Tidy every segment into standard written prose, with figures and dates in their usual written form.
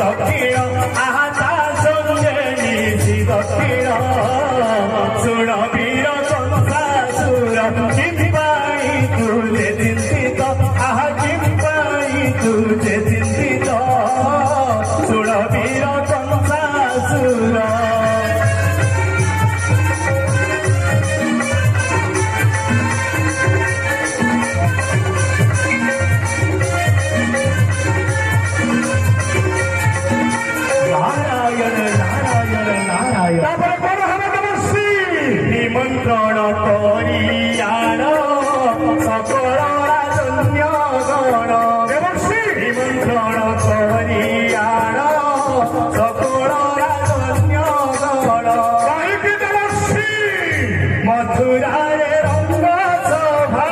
दक्षिण आहा संगे निजी दक्षिण सुण वीर कंसासुर किंपाई तुझे चिंतित आहा किंपाई तुझे चिंतित सुण वीर कंसासुर निमंत्रण करियाण सकल राजन्य गण निमंत्रण करियाण सकल राजन्य गण मथुरारे रंग सभा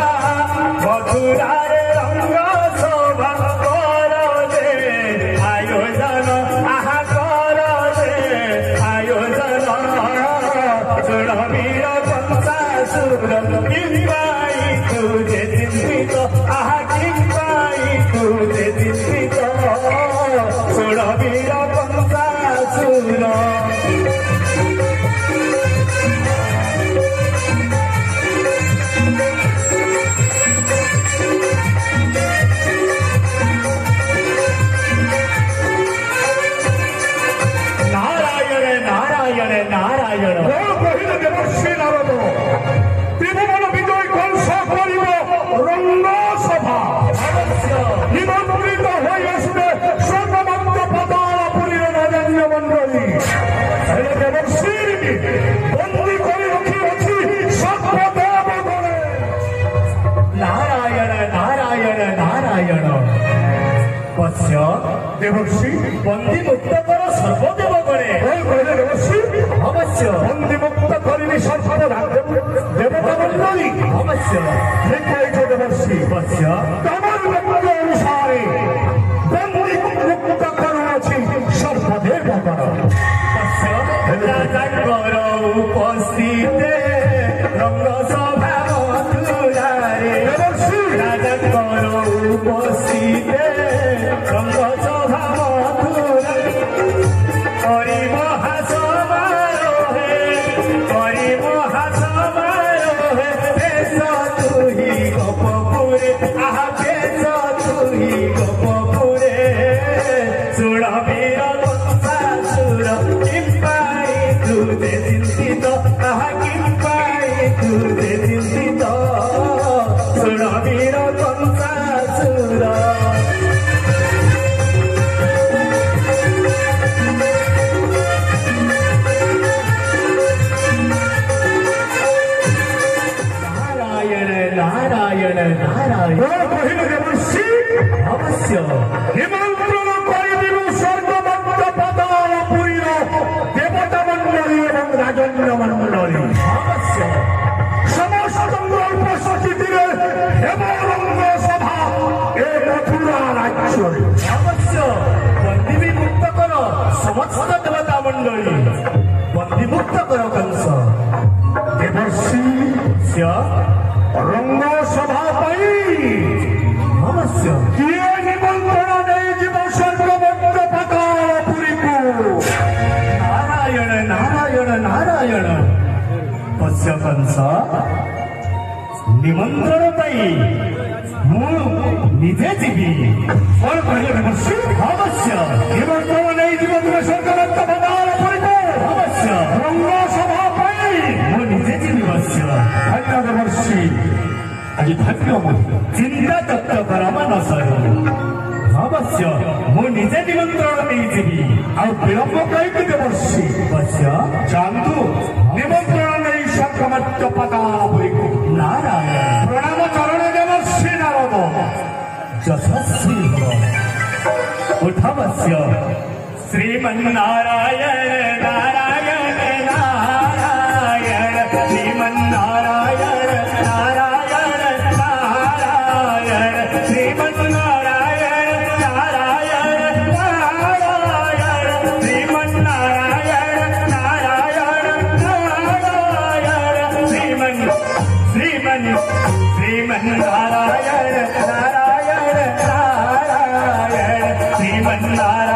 मथुरारे रंग सभा कर दे आयोजन आहा कर दे आयोजन सुण वीर कंसासुर किंपाई तुझे चिंतित आहा किंपाई तुझे चिंतित सुण वीर कंसासुर नारायण कहिले देवर्षि नारद त्रिभुवन विजय कंस करिब रंग सभा निमंत्रित होई आसबे सर्वमंत पदालपुरी राजन्य मंडली हेले देवर्षि बंदी करि रखी अछि सर्वदेव गणे नारायण नारायण नारायण पश्य देवर्षि बंदी मुक्त कर सर्वदेव गणे कहिले देवर्षि अवश्य बंदी मुक्त करी सर्व देवता मंडली अवश्य देवर्षि पश्य तमर वक्तव्य अनुसारे बंदी मुक्त करुछि सर्वदेव गण पश्य राजकर उपस्थित रंग सभा मथुरारे देवर्षि राजकर उपस्थित रंग सभा मथुरारे हरि महासमारोहे हरि महासमारोहे बेस तुही गोपपुरे आहा बेस तुही गोपपुरे सुण वीर कंसासुर किंपाई तुझे चिंतित आहा किंपाई तुझे चिंतित सुण वीर कंसासुर नारायण नारायण कहिले देवर्षि अवश्य निमंत्रण करिदिनु स्वर्गमंत पदालपुरी देवता मंडली एवं राजन्य मंडली अवश्य समस्त उपस्थित हेमरंग सभा ए मथुरा राज्य अवश्य बंदी मुक्त कर समस्त देवता मंडली बंदी मुक्त कर कंस देवर्षि रंग सभा अवश्य किए निमंत्रण नहीं जीव स्वर्गमंत पदालपुरी को नारायण नारायण नारायण पश्य कंस निमंत्रण निजे जीवी और कहिले देवर्षि अवश्य निमंत्रण नहीं जीव स्वर्गमंत पदालपुरी को अवश्य रंग सभा निजे जीवी अवश्य धन्य देवर्षि आज धन्य चिंता तत्व करमा न सरू अवश्य मु निजे निमंत्रण नहीं जीवी आ विलंब कहीं देवर्षि अवश्य जानतु निमंत्रण नहीं स्वर्गमंत पदालपुरी को नारायण प्रणाम चरण देवर्षि नारद यशस्वी उठवश्य श्रीमन्नारायण नारायण नारायण श्रीमन्नारायण नारायण नारायण श्रीमन्नारायण नारायण नारायण श्रीमन्नारायण नारायण नारायण श्रीमन्नारायण नारायण नारायण श्रीमन्नारायण